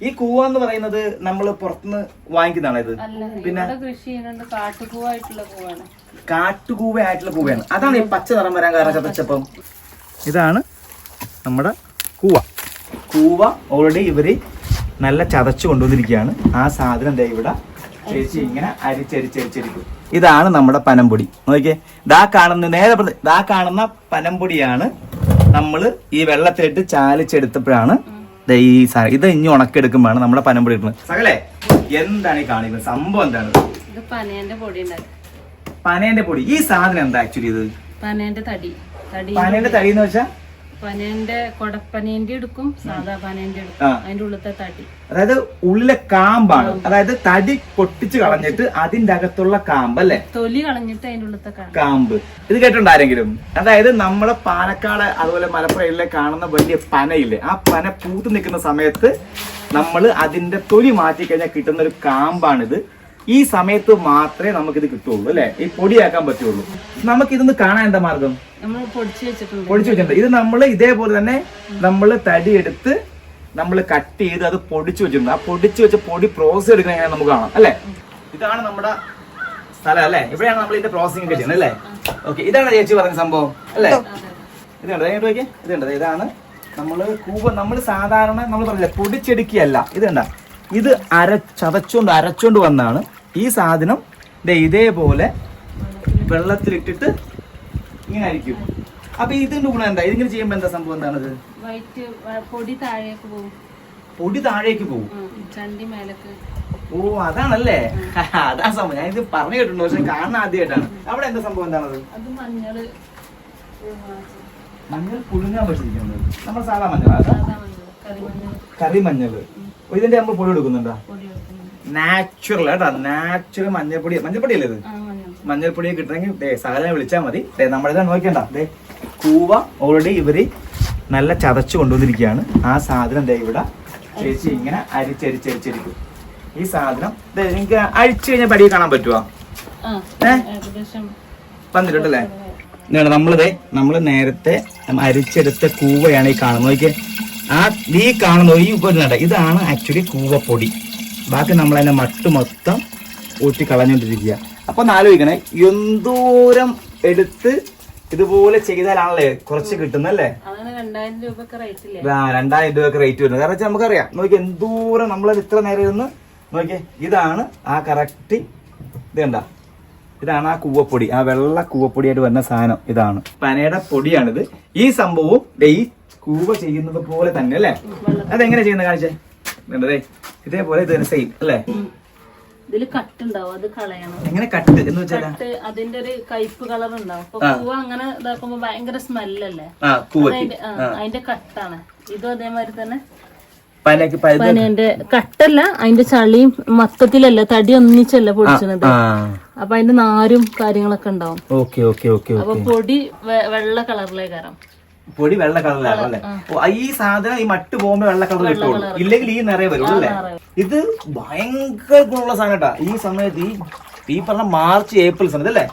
ഈ കൂവ എന്ന് പറയുന്നത് നമ്മൾ പുറത്തുനിന്ന് വാങ്ങിക്കുന്നതാണ് ഇത്. പിന്നെ കാട്ടുകൂവയായിട്ടുള്ള കൂവയാണ്. അതാണ് ഈ പച്ച നിറം വരാൻ കാരണം ചതച്ചപ്പം. ഇതാണ് നമ്മുടെ കൂവ. കൂവ ഓൾറെഡി ഇവര് നല്ല ചതച്ചു കൊണ്ടുവന്നിരിക്കുകയാണ്. ആ സാധനം ദേ ഇവിടെ ചേച്ചി ഇങ്ങനെ അരിച്ചരിച്ചരിച്ചരിക്കും. ഇതാണ് നമ്മുടെ പനംപൊടി. നോക്കിയേ, ദാ കാണുന്ന പനംപൊടിയാണ് നമ്മള് ഈ വെള്ളത്തിലിട്ട് ചാലിച്ചെടുത്തപ്പോഴാണ് ഈ ഇത് ഇനി ഉണക്കെടുക്കുമ്പോഴാണ് നമ്മുടെ പനംപൊടി ഇടുന്നത്. സകലേ, എന്താണ് ഈ കാണിക്കുന്നത്? സംഭവം എന്താണ്? പനേന്റെ പൊടി. ഈ സാധനം എന്താ ആക്ച്വലി? ഇത് പനേന്റെ തടി എന്ന് വെച്ചാ പനേന്റെ കൊടപ്പനേന്റെ എടുക്കും, സാധാ പനേന്റെ എടുക്കും, അതിന്റെ ഉള്ളിലത്തെ തടി. അതായത് ഉള്ളിലെ കാമ്പാണ്. അതായത് തടി പൊട്ടിച്ച് കളഞ്ഞിട്ട് അതിന്റെ അകത്തുള്ള കാമ്പ് അല്ലെ, തൊലി കളഞ്ഞിട്ട് അതിന്റെ ഉള്ളിലത്തെ കാമ്പ്. ഇത് കേട്ടിട്ടുണ്ട് ആരെങ്കിലും? അതായത് നമ്മളെ പാലക്കാട് അതുപോലെ മലപ്പുറയിലെ കാണുന്ന വലിയ പനയില്ലേ, ആ പന പൂത്ത് നിൽക്കുന്ന സമയത്ത് നമ്മൾ അതിന്റെ തൊലി മാറ്റി കഴിഞ്ഞാൽ കിട്ടുന്ന ഒരു കാമ്പാണിത്. ഈ സമയത്ത് മാത്രമേ നമുക്കിത് കിട്ടുള്ളൂ അല്ലെ, ഈ പൊടിയാക്കാൻ പറ്റുള്ളൂ. നമുക്കിതൊന്ന് കാണാൻ എന്താ മാർഗം? പൊടിച്ചു വെച്ചിട്ടുണ്ട്. ഇത് നമ്മൾ ഇതേപോലെ തന്നെ നമ്മൾ തടിയെടുത്ത് നമ്മൾ കട്ട് ചെയ്ത് അത് പൊടിച്ചു വെച്ചിട്ടുണ്ട്. ആ പൊടിച്ചു വെച്ച പൊടി പ്രോസസ് എടുക്കുന്ന എങ്ങനെ നമുക്ക് കാണാം അല്ലെ. ഇതാണ് നമ്മുടെ സ്ഥലം അല്ലെ, ഇവിടെയാണ് നമ്മൾ ഇതിന്റെ പ്രോസസിങ് ഒക്കെ ചെയ്യുന്നത് അല്ലെ. ഓക്കെ, ഇതാണ് ചേച്ചി പറഞ്ഞ സംഭവം അല്ലെ. ഇതുണ്ട്, ഇതാണ് നമ്മൾ സാധാരണ നമ്മൾ പറഞ്ഞില്ല പൊടിച്ചെടുക്കുകയല്ല. ഇതുണ്ട, ഇത് അരച്ചോണ്ട് വന്നാണ് ഈ സാധനം. ഇതേപോലെ വെള്ളത്തിലിട്ടിട്ട് ഇങ്ങനെ ആയിരിക്കും. അപ്പൊ ഇതിന്റെ ഗുണം എന്താ? ഇതിങ്ങനെ ചെയ്യുമ്പോ എന്താ സംഭവം? എന്താണത്? പൊടി താഴേക്ക് പോകും. ഓ, അതാണല്ലേ. അതാ സംഭവം. ഞാൻ ഇത് പറഞ്ഞു കേട്ടിട്ടുണ്ട്, പക്ഷെ കാണുന്ന ആദ്യമായിട്ടാണ്. അവിടെ എന്താ സംഭവം? എന്താണത്? മഞ്ഞൾ പുഴുങ്ങാൻ പറ്റിയിരിക്കുന്നത്. നമ്മൾ സാധാ മഞ്ഞൾ, കറിമഞ്ഞള്. ഇതിന്റെ നമ്മൾ പൊടി കൊടുക്കുന്നുണ്ടോ? നാച്ചുറൽ കേട്ടോ, നാച്ചുറൽ മഞ്ഞൾപ്പൊടി. മഞ്ഞൾപ്പൊടി അല്ലേ ഇത്? മഞ്ഞൾപ്പൊടിയെ കിട്ടണമെങ്കിൽ സകലം വിളിച്ചാൽ മതി. നമ്മളിതാ നോക്കണ്ട, കൂവ ഓൾറെഡി ഇവര് നല്ല ചതച്ചു കൊണ്ടുവന്നിരിക്കുകയാണ്. ആ സാധനം ഇവിടെ ചേച്ചി ഇങ്ങനെ അരിച്ചരിച്ചരിച്ചരിക്കും. ഈ സാധനം നിങ്ങൾക്ക് അഴിച്ചു കഴിഞ്ഞാൽ പടിയെ കാണാൻ പറ്റുമോ? വന്നിട്ടുണ്ടല്ലേ. നമ്മള് നേരത്തെ അരിച്ചെടുത്ത കൂവയാണ് ഈ കാണുന്നത്. നോക്കിയേ, ഈ കാണുന്ന ഈ ഉപരിനട ഇതാണ് ആക്ച്വലി കൂവപ്പൊടി. ബാക്കി നമ്മൾ അതിന്റെ മട്ട് മൊത്തം ഊറ്റി കളഞ്ഞുകൊണ്ടിരിക്കുക. അപ്പൊ ഒന്ന് ആലോചിക്കണേ, എന്തോരം എടുത്ത് ഇതുപോലെ ചെയ്താലാണല്ലേ കുറച്ച് കിട്ടുന്നല്ലേ. 2000 രൂപക്ക് റേറ്റ് വരുന്നത്. കാരണം വെച്ചാൽ നമുക്കറിയാം. നോക്കി എന്തോരം നമ്മളത് ഇത്ര നേരം ഇരുന്ന് നോക്കിയേ. ഇതാണ് ആ കറക്റ്റ്. ഇത് കണ്ട, ഇതാണ് ആ കൂവപ്പൊടി, ആ വെള്ള കൂവപ്പൊടിയായിട്ട് വരുന്ന സാധനം. ഇതാണ് പനയുടെ പൊടിയാണിത്. ഈ സംഭവവും ഈ കൂവ ചെയ്യുന്നത് പോലെ തന്നെ അല്ലേ. അതെങ്ങനെ ചെയ്യുന്ന കാണിച്ചേ. ഇതേപോലെ ഇത് സെയിം അല്ലേ. ഇതില് കട്ടുണ്ടാവും, അത് കളയണം. എങ്ങനെ കട്ട് എന്ന് വെച്ചാൽ അതിന്റെ ഒരു കയ്പ് കളർ ഉണ്ടാവും. പൂവ അങ്ങനെ ഇതാക്കുമ്പോ ഭയങ്കര സ്മെല്ലല്ലേ, അതിന്റെ കട്ടാണ്. ഇതും അതേമാതിരി തന്നെ പനേന്റെ കട്ടല്ല, അതിന്റെ ചളിയും മൊത്തത്തിലല്ല, തടി ഒന്നിച്ചല്ല പൊടിച്ചത്. അപ്പൊ അതിന്റെ നാരും കാര്യങ്ങളൊക്കെ ഉണ്ടാവും. അപ്പൊ പൊടി വെള്ള കളറിലേക്കാരം. പൊടി വെള്ള കളറിലാണ്. ഈ സാധനം ഈ മട്ട് പോകുമ്പോ വെള്ള കളർ കിട്ടുള്ളൂ, ഇല്ലെങ്കിൽ ഈ നിറയെ വരുള്ളൂ അല്ലേ. ഇത് ഭയങ്കര ഗുണമുള്ള സാധനം കേട്ടാ. ഈ സമയത്ത് ഈ പറഞ്ഞ മാർച്ച് ഏപ്രിൽ സമയത്ത് അല്ലേ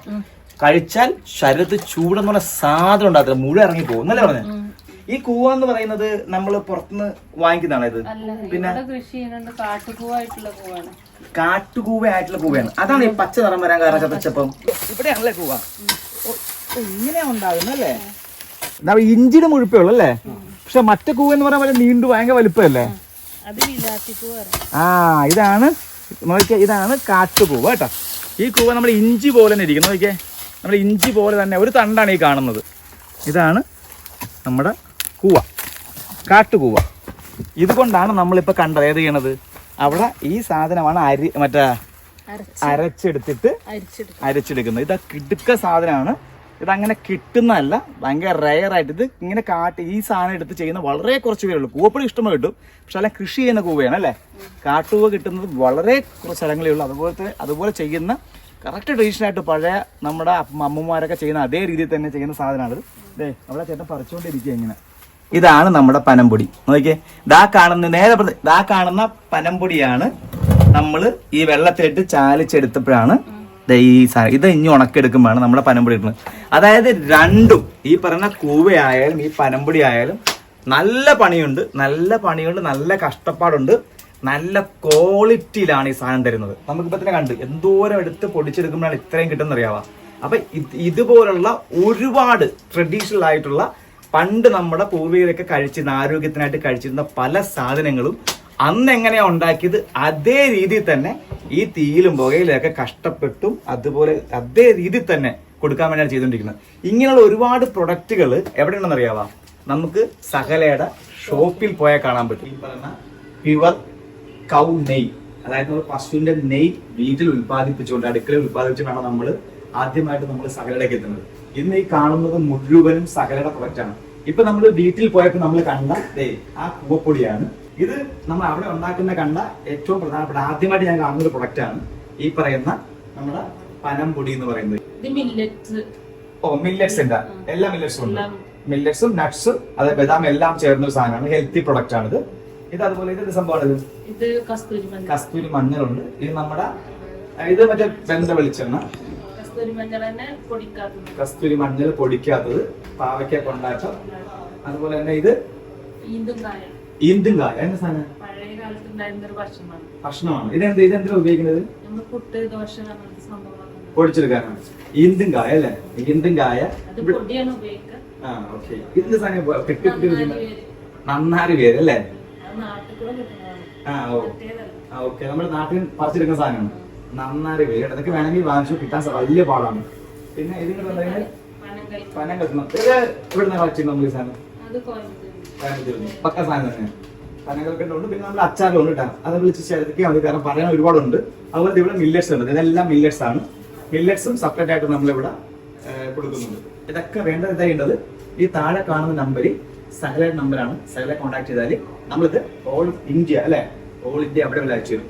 കഴിച്ചാൽ ശരീരത്തിൽ ചൂടെന്ന് പറഞ്ഞ സാധനം ഉണ്ടാകത്തില്ല, മുഴുവൻ ഇറങ്ങി പോകും എന്നല്ലേ പറഞ്ഞത്. ഈ കൂവ എന്ന് പറയുന്നത് നമ്മൾ പുറത്തുനിന്ന് വാങ്ങിക്കുന്നതാണ് ഇത്. പിന്നെ കാട്ടുകൂവയായിട്ടുള്ള കൂവയാണ്. അതാണ് ഈ പച്ച നിറം വരാൻ കാരണം ചതച്ചപ്പം. ഇവിടെയാണല്ലേ കൂവ ഇങ്ങനെ ഉണ്ടാകുന്നല്ലേ. ഇഞ്ചിയുടെ മുഴുപ്പേ ഉള്ളു അല്ലേ. പക്ഷെ മറ്റേ കൂവ എന്ന് പറയാൻ നീണ്ടു ഭയങ്കര വലുപ്പമല്ലേ. ഇതാണ് നോക്കിയേ, ഇതാണ് കാട്ടുകൂവ കേട്ടോ. ഈ കൂവ നമ്മൾ ഇഞ്ചി പോലെ തന്നെ ഇരിക്കും. നോക്കിയേ, നമ്മൾ ഇഞ്ചി പോലെ തന്നെ ഒരു തണ്ടാണ് ഈ കാണുന്നത്. ഇതാണ് നമ്മുടെ കൂവ, കാട്ടുകൂവ. ഇതുകൊണ്ടാണ് നമ്മളിപ്പോൾ കണ്ടത് ഏത് ചെയ്യണത്. അവിടെ ഈ സാധനമാണ് അരച്ചെടുക്കുന്നത്. ഇതാ കിടുക്ക സാധനമാണ്. ഇതങ്ങനെ കിട്ടുന്നതല്ല, ഭയങ്കര റയറായിട്ട്. ഇത് ഇങ്ങനെ ഈ സാധനം എടുത്ത് ചെയ്യുന്ന വളരെ കുറച്ച് പേരുള്ളൂ. കൂവപ്പൊടി ഇഷ്ടമായി കിട്ടും, പക്ഷെ അല്ല കൃഷി ചെയ്യുന്ന കൂവയാണ് അല്ലേ. കാട്ടുകൂവ കിട്ടുന്നത് വളരെ കുറച്ച് സ്ഥലങ്ങളേ ഉള്ളൂ. അതുപോലെ ചെയ്യുന്ന കറക്റ്റ് ട്രഡീഷനായിട്ട് പഴയ നമ്മുടെ അമ്മമാരൊക്കെ ചെയ്യുന്ന അതേ രീതിയിൽ തന്നെ ചെയ്യുന്ന സാധനമാണിത്. അവിടെ ചേട്ടൻ പറിച്ചുകൊണ്ടിരിക്കുക ഇങ്ങനെ. ഇതാണ് നമ്മുടെ പനംപൊടി. നോക്കിയേ, ദാ കാണുന്ന പനംപൊടിയാണ് നമ്മൾ ഈ വെള്ളത്തിലിട്ട് ചാലിച്ചെടുത്തപ്പോഴാണ് ഇത് ഇനി ഉണക്കെടുക്കുമ്പോഴാണ് നമ്മുടെ പനംപൊടി ഇടുന്നത്. അതായത് രണ്ടും, ഈ പറയുന്ന കൂവയായാലും ഈ പനംപൊടി ആയാലും നല്ല പണിയുണ്ട്, നല്ല കഷ്ടപ്പാടുണ്ട്. നല്ല ക്വാളിറ്റിയിലാണ് ഈ സാധനം തരുന്നത്. നമുക്കിപ്പോ തന്നെ കണ്ട് എന്തോരം എടുത്ത് പൊടിച്ചെടുക്കുമ്പോഴാണ് ഇത്രയും കിട്ടുന്ന അറിയാവാ. അപ്പൊ ഇതുപോലുള്ള ഒരുപാട് ട്രഡീഷണൽ ആയിട്ടുള്ള പണ്ട് നമ്മുടെ പൂർവികരൊക്കെ കഴിച്ചിരുന്ന ആരോഗ്യത്തിനായിട്ട് കഴിച്ചിരുന്ന പല സാധനങ്ങളും അന്ന് എങ്ങനെയാ ഉണ്ടാക്കിയത് അതേ രീതിയിൽ തന്നെ ഈ തീയിലും പുകയിലൊക്കെ കഷ്ടപ്പെട്ടും അതുപോലെ അതേ രീതിയിൽ തന്നെ കൊടുക്കാൻ വേണ്ടിയാണ് ചെയ്തുകൊണ്ടിരിക്കുന്നത്. ഇങ്ങനെയുള്ള ഒരുപാട് പ്രൊഡക്റ്റുകൾ എവിടെയുണ്ടെന്ന് അറിയാവാ? നമുക്ക് സകലയുടെ ഷോപ്പിൽ പോയാൽ കാണാൻ പറ്റും. ഈ പറയുന്ന പ്യുവർ കൗ നെയ്, അതായത് പശുവിന്റെ നെയ് വീട്ടിൽ ഉത്പാദിപ്പിച്ചുകൊണ്ട് അടുക്കളയിൽ ഉത്പാദിപ്പിച്ചുകൊണ്ടാണ് നമ്മൾ ആദ്യമായിട്ട് നമ്മൾ സകലയിലേക്ക് എത്തുന്നത്. ഇന്ന് ഈ കാണുന്നത് മുഴുവനും സകലയുടെ പ്രൊഡക്റ്റ് ആണ്. ഇപ്പൊ നമ്മൾ വീട്ടിൽ പോയപ്പോൾ നമ്മൾ കണ്ട ആ കൂവപ്പൊടിയാണ്. ഇത് നമ്മൾ അവിടെ ഉണ്ടാക്കുന്ന കണ്ട ഏറ്റവും പ്രധാനപ്പെട്ട ആദ്യമായിട്ട് ഞാൻ കാണുന്ന ഒരു പ്രൊഡക്റ്റ് ആണ് ഈ പറയുന്ന നമ്മുടെ പനം പൊടി എന്ന് പറയുന്നത്. മില്ലറ്റ്സ് ഉണ്ട്, എല്ലാ മില്ലറ്റ്സും ഉണ്ട്. മില്ലറ്റ്സും നട്ട്സും അതായത് ബദാം എല്ലാം ചേർന്ന ഒരു സാധനമാണ്. ഹെൽത്തി പ്രൊഡക്റ്റ് ആണ് ഇത്. ഇത് അതുപോലെ ഇത് സംഭവമാണ് ഇത് കസ്തൂരി മഞ്ഞളുണ്ട്. ഇത് നമ്മുടെ ഇത് മറ്റേ വെന്ത വെളിച്ചെണ്ണ, കസ്തൂരി മഞ്ഞൾ പൊടിക്കാത്തത്, പാവയ്ക്ക കൊണ്ടാട്ടം, അതുപോലെ തന്നെ ഇത് ഈന്തും കായ. എന്താ സാധനം? ഭക്ഷണമാണ്. ഇതെന്തിനാ ഉപയോഗിക്കുന്നത്? പൊടിച്ചെടുക്കാനാണ്. ഈന്തും കായ അല്ലേ? ഈന്തും കായ. ആ ഓക്കെ. ഇതിന്റെ സാധനം കെട്ടി നന്നാരി പേര് അല്ലേ? ഓക്കെ. നമ്മുടെ നാട്ടിൽ പറിച്ചെടുക്കുന്ന സാധനമാണ് നന്നാരി പേര്. അതൊക്കെ വേണമെങ്കിൽ വാങ്ങിച്ചു കിട്ടാൻ വലിയ പാടാണ്. പിന്നെ ഇതിന്റെ പനം കെട്ടണം. ഇത് ഇവിടുന്ന് കളിച്ചിരുന്നു നമ്മൾ ഈ സാധനം പക്ക സാധനം തന്നെയാണ്. പനകൾക്കുണ്ട്. പിന്നെ നമ്മുടെ അച്ചാറുണ്ട് കേട്ടോ, അത് വിളിച്ച് ചേർത്തിക്കാൻ മതി, കാരണം പറയാൻ ഒരുപാടുണ്ട്. അതുപോലെ ഇവിടെ മില്ലറ്റ്സ് ഉണ്ട്. ഇതെല്ലാം മില്ലറ്റ്സ് ആണ്. മില്ലറ്റ്സും സെപ്പറേറ്റ് ആയിട്ട് നമ്മളിവിടെ കൊടുക്കുന്നുണ്ട്. ഇതൊക്കെ വേണ്ടത് ഈ താഴെ കാണുന്ന നമ്പറിൽ സഹലയുടെ നമ്പറാണ്. സഹലെ കോൺടാക്ട് ചെയ്താൽ നമ്മളിത് ഓൾ ഇന്ത്യ അല്ലെ, ഓൾ ഇന്ത്യ അവിടെ അയച്ചു തരും.